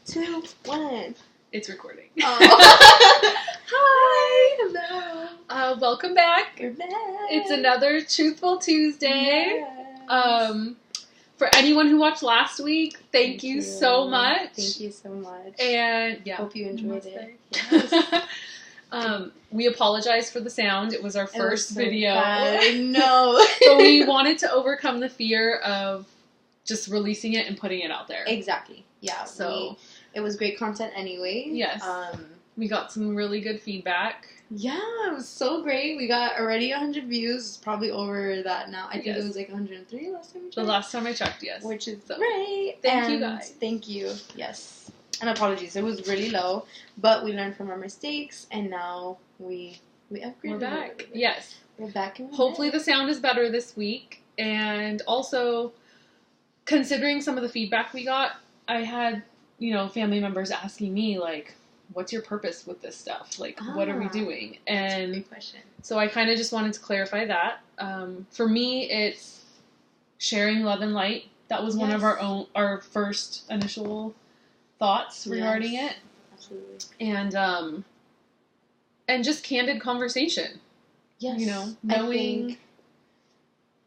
2, 1. It's recording. Oh. Hi. Hello. Welcome back. We're back. It's another Truthful Tuesday. Yes. For anyone who watched last week, thank you so much. Thank you so much. And yeah, hope you enjoyed it. Yes. We apologize for the sound. It was our first video. I know. But we wanted to overcome the fear of just releasing it and putting it out there. Exactly. Yeah. So it was great content anyway. Yes. We got some really good feedback. Yeah, it was so great. We got already 100 views. It's probably over that now. I think it was like 103 last time we checked. The last time I checked, yes. Which is great. Thank you guys. Thank you. Yes. And apologies. It was really low. But we learned from our mistakes and now we upgraded. We're back. Yes. We're back. Hopefully the sound is better this week. And also, considering some of the feedback we got, I had, family members asking me, like, what's your purpose with this stuff? Like, what are we doing? And that's a great question. So I kind of just wanted to clarify that. For me, it's sharing love and light. That was one of our first initial thoughts regarding it. Absolutely. And just candid conversation. Yes. Knowing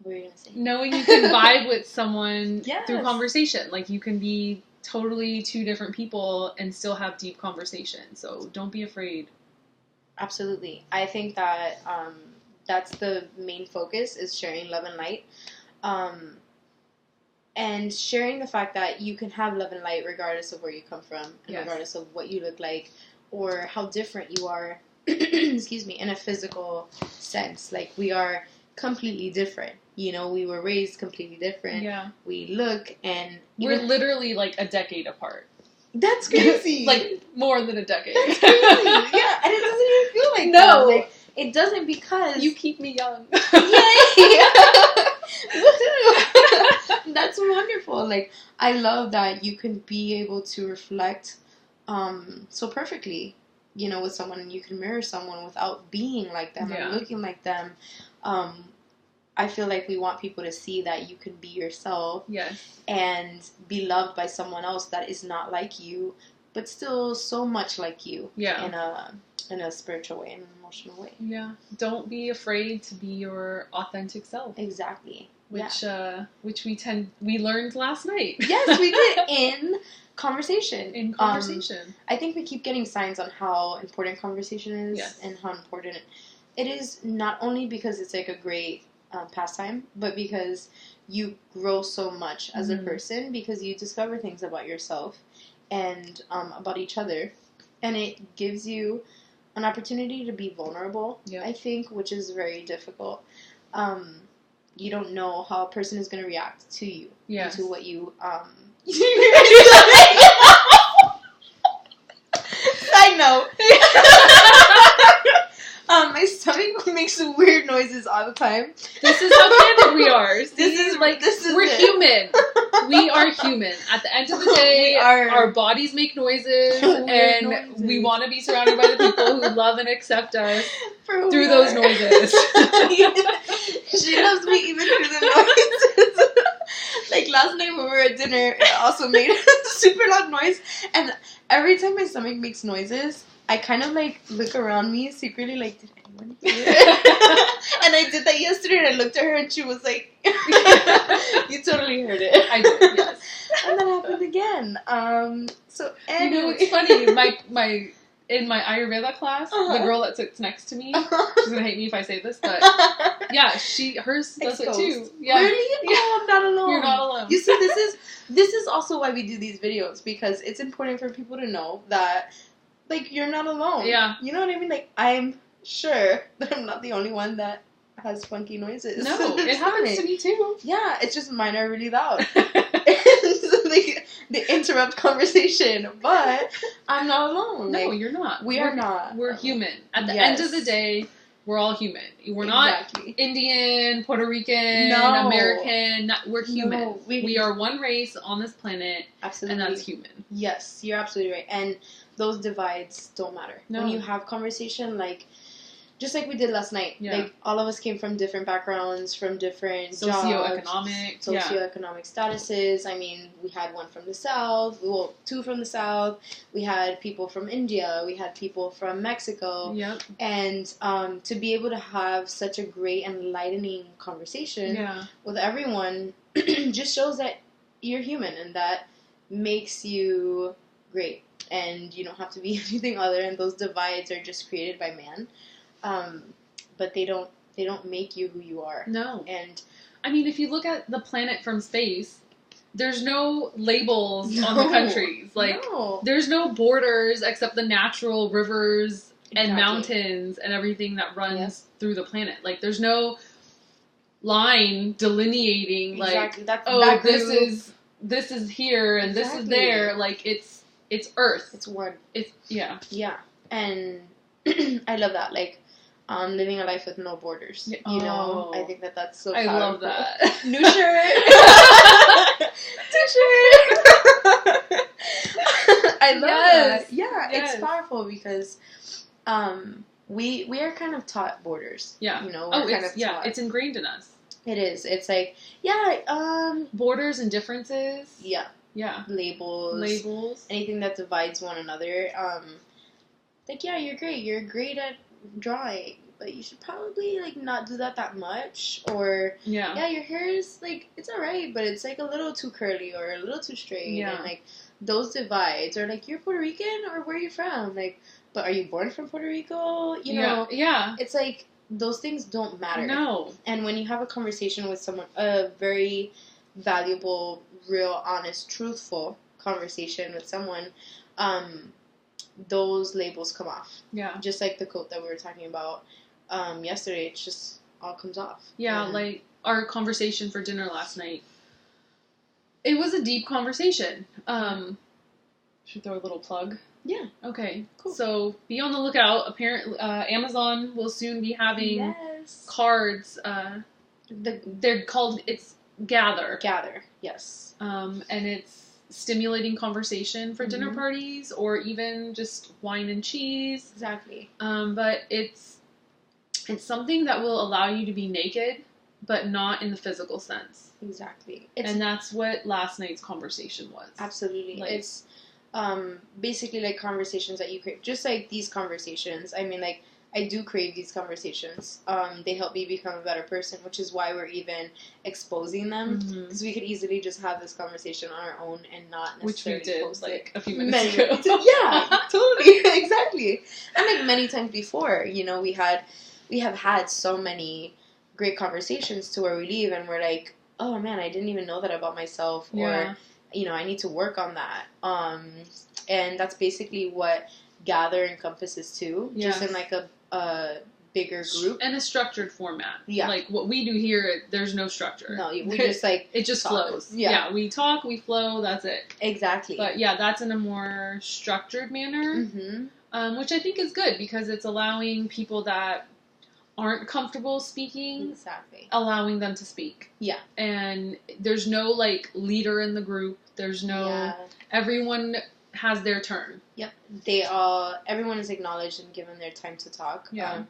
what were you gonna say? Knowing you can vibe with someone Yes. through conversation. Like, you can be totally two different people and still have deep conversation. So don't be afraid. Absolutely. I think that that's the main focus, is sharing love and light. And sharing the fact that you can have love and light regardless of where you come from, and regardless of what you look like, or how different you are, excuse me, in a physical sense. Like, we are completely different. We were raised completely different. Yeah. We look, and we're literally like a decade apart. That's crazy. Like, more than a decade. That's crazy. Yeah, and it doesn't even feel like no. that. Like, it doesn't, because you keep me young. Yay! Woohoo! That's wonderful. Like, I love that you can be able to reflect so perfectly, with someone, and you can mirror someone without being like them or looking like them. I feel like we want people to see that you can be yourself, and be loved by someone else that is not like you, but still so much like you, in a spiritual way, in an emotional way. Yeah, don't be afraid to be your authentic self. Exactly. Which we learned last night. Yes, we did in conversation. I think we keep getting signs on how important conversation is, and how important it is, not only because it's like a great pastime, but because you grow so much as a person, because you discover things about yourself and about each other, and it gives you an opportunity to be vulnerable, I think, which is very difficult. You don't know how a person is going to react to you, to what you Side note. My stomach makes weird noises all the time. This is how candid we are. We're human. We are human. At the end of the day, our bodies make noises, and we want to be surrounded by the people who love and accept us through those noises. She loves me even through the noises. Like, last night when we were at dinner, it also made a super loud noise, and every time my stomach makes noises, I kind of, like, look around me secretly, like, did anyone hear it? And I did that yesterday, and I looked at her, and she was like, you totally heard it. I did, yes. And that happened again. So, anyway. It's funny, in my Ayurveda class, the girl that sits next to me, she's gonna hate me if I say this, but yeah, hers does it too. Yeah. Really? Yeah. Oh, I'm not alone. You're not alone. You see, this is also why we do these videos, because it's important for people to know that, like, you're not alone. Yeah. You know what I mean? Like, I'm sure that I'm not the only one that has funky noises. No, it happens to me too. Yeah, it's just mine are really loud. So they interrupt conversation, but I'm not alone. No, like, you're not. We're not. We're human. At the end of the day, we're all human. We're not Indian, Puerto Rican, American. We're human. No, we are one race on this planet. Absolutely. And that's human. Yes, you're absolutely right. And those divides don't matter. No. When you have conversation, like, just like we did last night. Yeah. Like, all of us came from different backgrounds, from different socioeconomic statuses. I mean, we had one from the South, well, 2 from the South. We had people from India. We had people from Mexico. Yep. And to be able to have such a great, enlightening conversation with everyone just shows that you're human, and that makes you great. And you don't have to be anything other, and those divides are just created by man. But they don't make you who you are. No. And I mean, if you look at the planet from space, there's no labels on the countries. Like, there's no borders except the natural rivers and mountains and everything that runs through the planet. Like, there's no line delineating, like, this is here and this is there. Like, it's Earth. It's one. Yeah. And I love that. Like, living a life with no borders. You know, I think that's so powerful. I love that. New shirt. T-shirt. I love that. Yeah, it's powerful because we are kind of taught borders. Yeah. You know, we're kind of taught. It's ingrained in us. It is. It's like, borders and differences. Yeah. Yeah. Labels. Anything that divides one another. Like, yeah, you're great. You're great at drawing, but you should probably, like, not do that much. Or, your hair is, like, it's alright, but it's, like, a little too curly or a little too straight. Yeah. And, like, those divides. Or, like, you're Puerto Rican, or where are you from? Like, but are you born from Puerto Rico? You know? Yeah. It's, like, those things don't matter. No. And when you have a conversation with someone, a very valuable, real, honest, truthful conversation with someone, those labels come off. Yeah. Just like the quote that we were talking about yesterday, it just all comes off. Yeah, like our conversation for dinner last night. It was a deep conversation. Should throw a little plug? Yeah. Okay, cool. So be on the lookout. Apparently, Amazon will soon be having cards. They're called, it's Gather. Gather, yes. And it's stimulating conversation for dinner parties or even just wine and cheese. Exactly. But it's something that will allow you to be naked, but not in the physical sense. Exactly. And that's what last night's conversation was. Absolutely. Like, it's basically like conversations that you crave. Just like these conversations. I mean, like, I do crave these conversations. They help me become a better person, which is why we're even exposing them. Because we could easily just have this conversation on our own and not necessarily post it. Which we did, like, a few minutes ago. Yeah, totally. Exactly. And like many times before, you know, we have had so many great conversations to where we leave and we're like, oh man, I didn't even know that about myself. Or, you know, I need to work on that. And that's basically what Gather encompasses too. Just in like a bigger group. And a structured format. Yeah. Like what we do here, there's no structure. No, we just like it just talk. flows. Yeah, we talk, we flow, that's it. Exactly. But yeah, that's in a more structured manner. Which I think is good because it's allowing people that aren't comfortable speaking, allowing them to speak. Yeah. And there's no like leader in the group. There's no everyone has their turn. Yep. Everyone is acknowledged and given their time to talk. Yeah.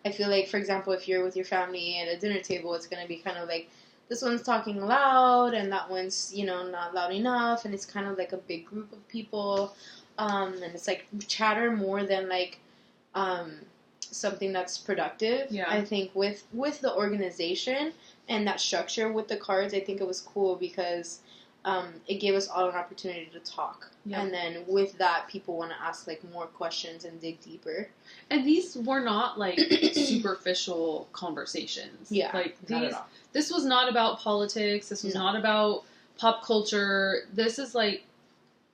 I feel like, for example, if you're with your family at a dinner table, it's going to be kind of like, this one's talking loud, and that one's, you know, not loud enough, and it's kind of like a big group of people, and it's like chatter more than like, something that's productive. Yeah. I think with the organization and that structure with the cards, I think it was cool because it gave us all an opportunity to talk. Yeah. And then with that, people want to ask like more questions and dig deeper. And these were not like superficial conversations. Yeah, like not at all. This was not about politics. This was not about pop culture. This is like,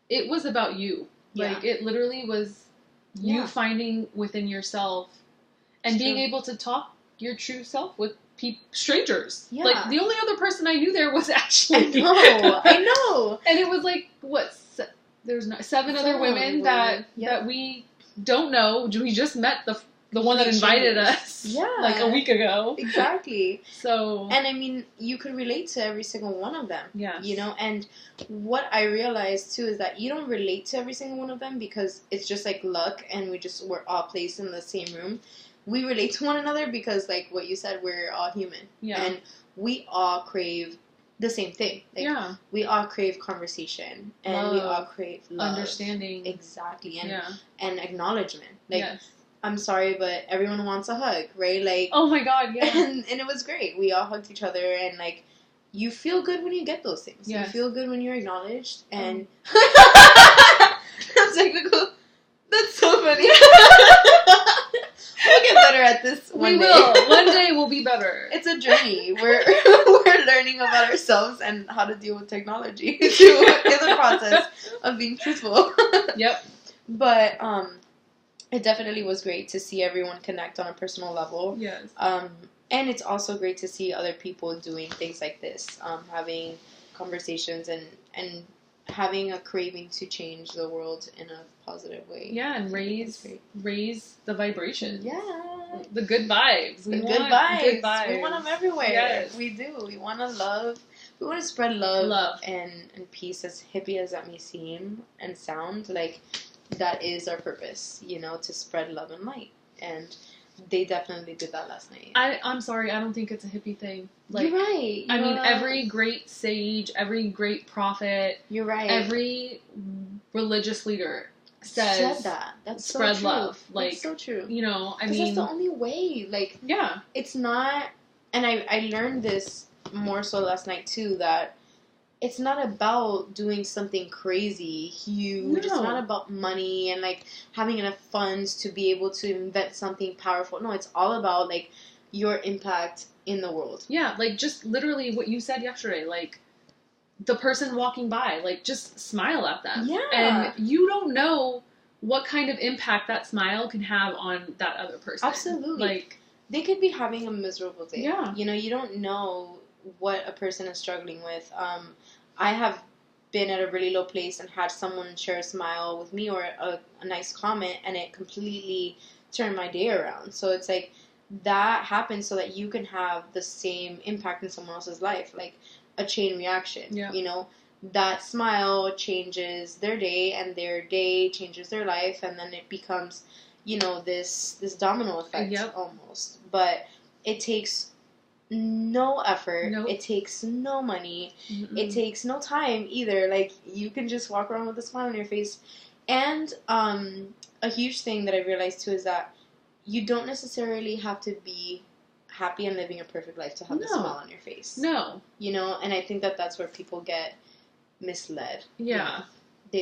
it was about you. Yeah. Like it literally was you finding within yourself and being able to talk your true self with strangers. Yeah. Like the only other person I knew there was Ashley. I know. And it was like, what? There's 7 other women that we don't know. We just met the one that invited us. Yeah. Like a week ago. Exactly. So. And I mean, you could relate to every single one of them. Yeah. You know, and what I realized too is that you don't relate to every single one of them because it's just like luck and we're all placed in the same room. we relate to one another because, like what you said, we're all human. Yeah. And we all crave the same thing. Like, yeah. We all crave conversation. And love. We all crave love. Understanding. Exactly. And acknowledgement. Like, yes. I'm sorry, but everyone wants a hug, right? Like, oh my God, yeah. And it was great. We all hugged each other, and, like, you feel good when you get those things. Yes. You feel good when you're acknowledged, and... That's technical. That's so funny. We'll get better at this one day. We will. One day we'll be better. It's a journey. We're learning about ourselves and how to deal with technology in the process of being truthful. Yep. But it definitely was great to see everyone connect on a personal level. Yes. And it's also great to see other people doing things like this, having conversations and having a craving to change the world in a positive way. Yeah, and raise the vibration. Yeah. The good vibes. We want good vibes. We want them everywhere. Yes. We do. We want to love. We want to spread love. And peace, as hippie as that may seem and sound. Like, that is our purpose, to spread love and light. And they definitely did that last night. I'm sorry, I don't think it's a hippie thing. Like, you're right. I mean, every great sage, every great prophet, you're right. Every religious leader said that. That's spread so true. Love. Like, that's so true. I mean, that's the only way. Like, yeah, it's not. And I learned this more so last night too, that it's not about doing something crazy, huge. No. It's not about money and, like, having enough funds to be able to invent something powerful. No, it's all about, like, your impact in the world. Yeah, like, just literally what you said yesterday. Like, the person walking by, like, just smile at them. Yeah. And you don't know what kind of impact that smile can have on that other person. Absolutely. Like, they could be having a miserable day. Yeah. You don't know what a person is struggling with. I have been at a really low place and had someone share a smile with me or a nice comment, and it completely turned my day around. So it's like, that happens so that you can have the same impact in someone else's life, like a chain reaction. Yeah. That smile changes their day, and their day changes their life, and then it becomes, this domino effect. Yep. Almost. But it takes no effort. Nope. It takes no money. Mm-mm. It takes no time either. Like, you can just walk around with a smile on your face. And a huge thing that I realized too is that you don't necessarily have to be happy and living a perfect life to have a smile on your face. No. And I think that that's where people get misled. Yeah.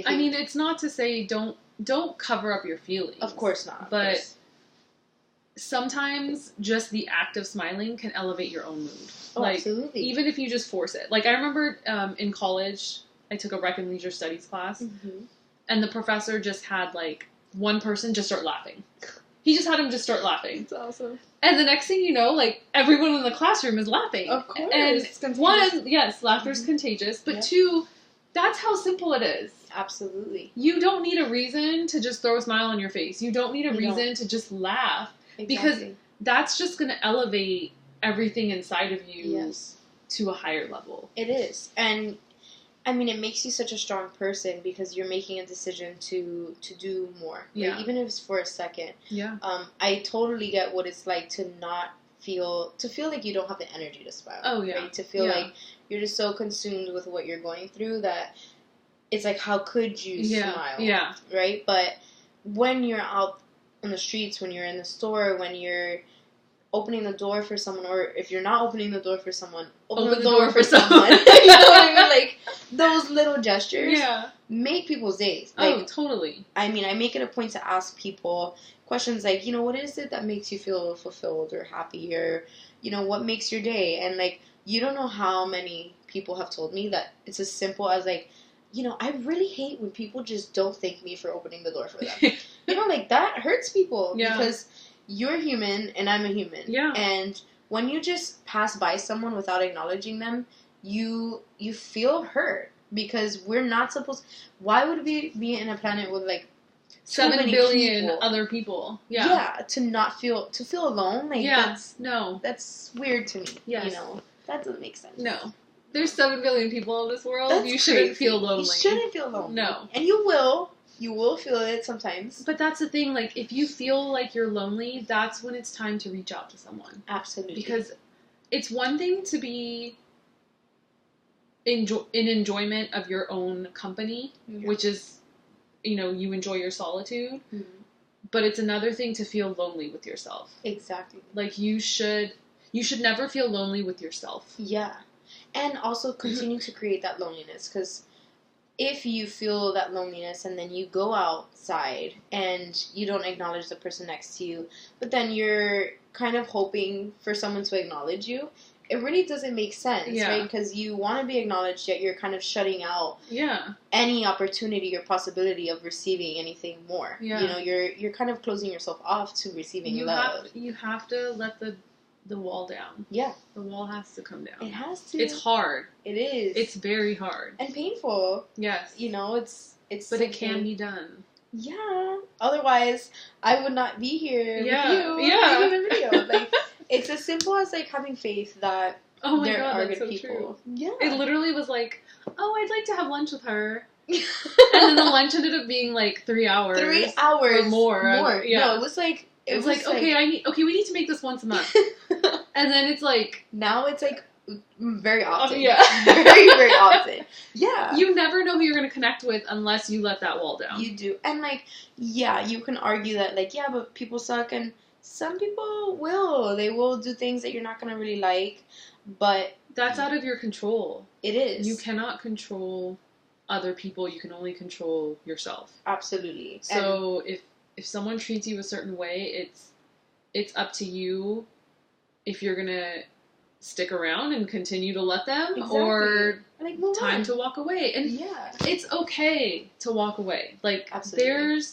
I mean, it's not to say don't cover up your feelings. Of course not. But sometimes just the act of smiling can elevate your own mood. Oh, like, absolutely. Even if you just force it. Like, I remember in college, I took a rec and leisure studies class, mm-hmm. and the professor just had, like, one person just start laughing. He just had him just start laughing. That's awesome. And the next thing you know, like, everyone in the classroom is laughing. Of course. And one, yes, laughter's mm-hmm. contagious, but two, that's how simple it is. Absolutely. You don't need a reason to just throw a smile on your face. You don't need a reason to just laugh. Exactly. Because that's just going to elevate everything inside of you to a higher level. It is. And, I mean, it makes you such a strong person because you're making a decision to do more. Yeah. Like, even if it's for a second. Yeah. I totally get what it's like to feel like you don't have the energy to smile. Oh, yeah. Right? To feel like you're just so consumed with what you're going through that it's like, how could you smile? Yeah. Right? But when you're out on the streets, when you're in the store, when you're opening the door for someone, or if you're not opening the door for someone, open the door for someone. You know what I mean? Like, those little gestures make people's days. Like, totally. I mean, I make it a point to ask people questions like, what is it that makes you feel fulfilled or happy, or, what makes your day? And, like, you don't know how many people have told me that it's as simple as, like, I really hate when people just don't thank me for opening the door for them. Like, that hurts people because you're human and I'm a human. Yeah. And when you just pass by someone without acknowledging them, you feel hurt because we're not supposed... Why would we be in a planet with, like, 7 billion people? Other people. Yeah. Yeah, to feel alone. Like, that's weird to me. Yes. That doesn't make sense. No. There's 7 billion people in this world. That's you shouldn't feel lonely. You shouldn't feel lonely. No. And you will. You will feel it sometimes. But that's the thing, like, if you feel like you're lonely, that's when it's time to reach out to someone. Absolutely. Because it's one thing to be in enjoyment of your own company, which is, you enjoy your solitude. Mm-hmm. But it's another thing to feel lonely with yourself. Exactly. Like, you should never feel lonely with yourself. Yeah. And also continue to create that loneliness, because if you feel that loneliness and then you go outside and you don't acknowledge the person next to you, but then you're kind of hoping for someone to acknowledge you, it really doesn't make sense, right? Because you want to be acknowledged, yet you're kind of shutting out any opportunity or possibility of receiving anything more. Yeah. You're kind of closing yourself off to receiving love. You have to let the wall down. Yeah. The wall has to come down. It has to. It's hard. It is. It's very hard. And painful. Yes. It's But it can be done. Yeah. Otherwise, I would not be here with you making the video. Like, it's as simple as, like, having faith that there are good people. True. Yeah. It literally was like, oh, I'd like to have lunch with her. And then the lunch ended up being, like, 3 hours. 3 hours. Or more. Yeah. No, it was like... It was like, okay, we need to make this once a month. And then it's like... Now it's like very often. Yeah. Very, very often. Yeah. You never know who you're going to connect with unless you let that wall down. You do. And, like, yeah, you can argue that, like, yeah, but people suck. And some people will. They will do things that you're not going to really like. But... That's out of your control. It is. You cannot control other people. You can only control yourself. Absolutely. So if someone treats you a certain way, it's up to you if you're gonna stick around and continue to let them, or time to walk away. And it's okay to walk away. Like, absolutely.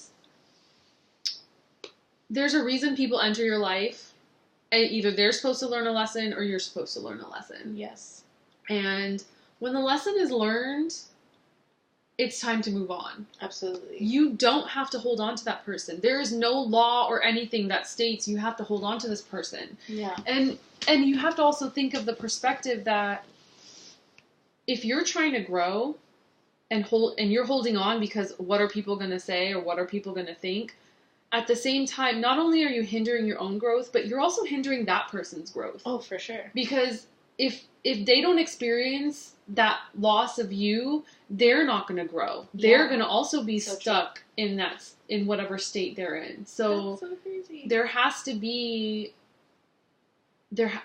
There's a reason people enter your life, and either they're supposed to learn a lesson or you're supposed to learn a lesson. Yes. And when the lesson is learned, it's time to move on. Absolutely. You don't have to hold on to that person. There is no law or anything that states you have to hold on to this person. Yeah. And you have to also think of the perspective that if you're trying to grow and you're holding on because what are people going to say or what are people going to think, at the same time, not only are you hindering your own growth, but you're also hindering that person's growth. Oh, for sure. Because if they don't experience that loss of you, they're not going to grow. They're going to also be stuck in whatever state they're in. So, that's so crazy. There has to be...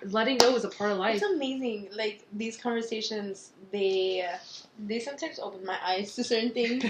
letting go is a part of life. It's amazing. Like, these conversations, they sometimes open my eyes to certain things,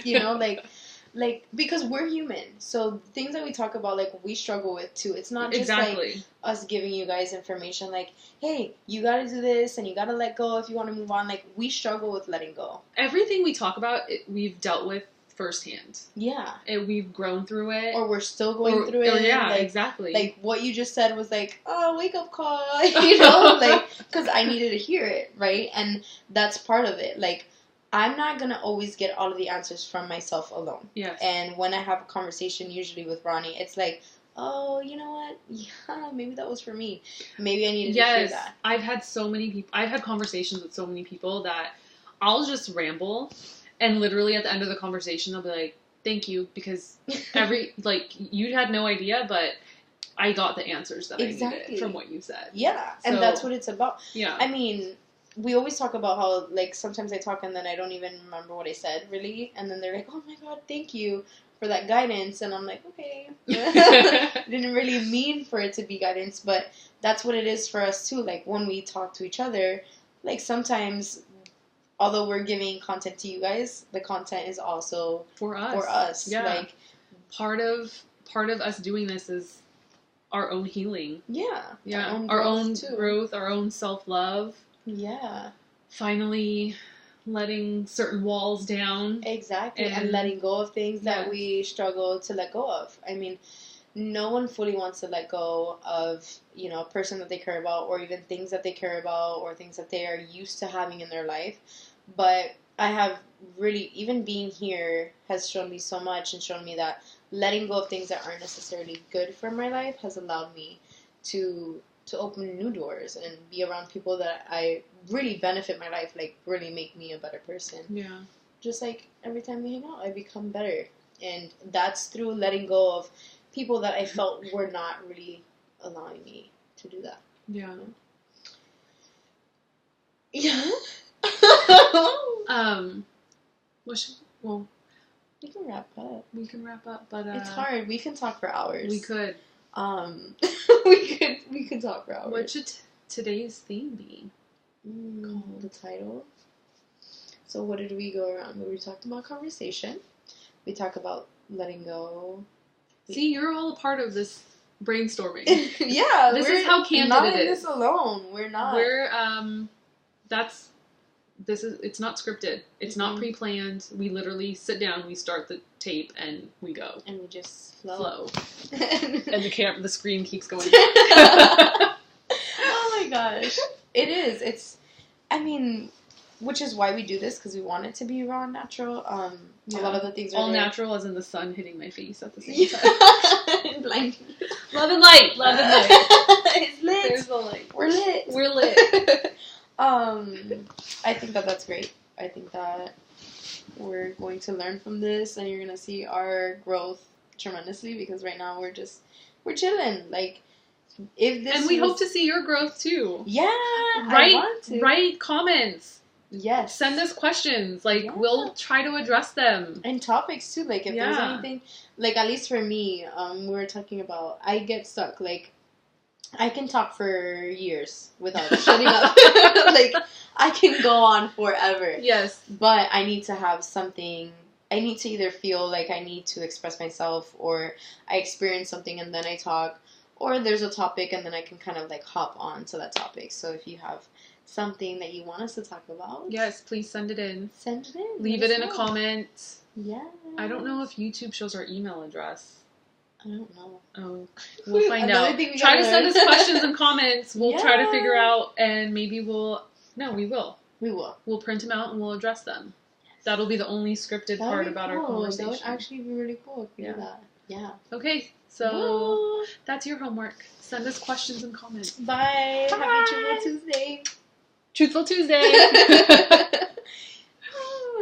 like, because we're human. So things that we talk about, like, we struggle with too. It's not just like us giving you guys information like, hey, you gotta do this and you gotta let go if you want to move on. Like, we struggle with letting go. Everything we talk about, we've dealt with firsthand. Yeah. We've grown through it. Or we're still going through it. Yeah, like, exactly. Like, what you just said was like, oh, wake up call, like, because I needed to hear it, right? And that's part of it. Like, I'm not going to always get all of the answers from myself alone. Yes. And when I have a conversation, usually with Ronnie, it's like, oh, you know what? Yeah, maybe that was for me. Maybe I needed to hear that. I've had conversations with so many people that I'll just ramble, and literally at the end of the conversation, they'll be like, thank you, because you had no idea, but I got the answers that I needed from what you said. Yeah, and that's what it's about. Yeah. I mean... We always talk about how, like, sometimes I talk and then I don't even remember what I said, really. And then they're like, oh, my God, thank you for that guidance. And I'm like, okay. Didn't really mean for it to be guidance, but that's what it is for us, too. Like, when we talk to each other, like, sometimes, although we're giving content to you guys, the content is also for us. Yeah. Like, part of us doing this is our own healing. Yeah. Yeah. Our own growth, our own self-love. Yeah. Finally letting certain walls down. Exactly. And letting go of things that we struggle to let go of. I mean, no one fully wants to let go of, a person that they care about, or even things that they care about, or things that they are used to having in their life. But I have really, even being here has shown me so much, and shown me that letting go of things that aren't necessarily good for my life has allowed me to open new doors and be around people that I really benefit my life, like, really make me a better person. Yeah. Just like every time we hang out, I become better. And that's through letting go of people that I felt were not really allowing me to do that. Yeah. Yeah. Well, we can wrap up. But it's hard. We can talk for hours. We could. We could talk for hours. What should today's theme be? The title. So what did we go around? We talked about conversation. We talked about letting go. See, you're all a part of this brainstorming. Yeah, this is how candid not it in is. This alone. We're not. It's not scripted. It's not pre-planned. We literally sit down, we start the tape, and we go. And we just flow. And the screen keeps going. Oh my gosh. It is. It's, which is why we do this, because we want it to be raw and natural. A lot of the things are all there. Natural, as in the sun hitting my face at the same time. Blinding. Love and light. Love and light. It's lit. There's the light. We're lit. We're lit. I think that's great. I think that we're going to learn from this, and you're going to see our growth tremendously, because right now we're chilling. Like, if this and we hope to see your growth too. Yeah, I want to. Write comments. Yes. Send us questions. Like, we'll try to address them. And topics too. Like, if there's anything, like, at least for me, we were talking about, I get stuck. Like, I can talk for years without shutting up. Like, I can go on forever. Yes. But I need to have something. I need to either feel like I need to express myself, or I experience something and then I talk, or there's a topic and then I can kind of like hop on to that topic. So if you have something that you want us to talk about, yes, please send it in. Leave it in a comment. Yeah. I don't know if YouTube shows our email address. I don't know. Oh, we'll find out. Try to send us questions and comments. We'll try to figure out, and maybe we will. We will. We'll print them out and we'll address them. Yes. That'll be the only scripted part about our conversation. That would actually be really cool if we do that. Yeah. Okay, so that's your homework. Send us questions and comments. Bye. Happy Truthful Tuesday. Truthful Tuesday.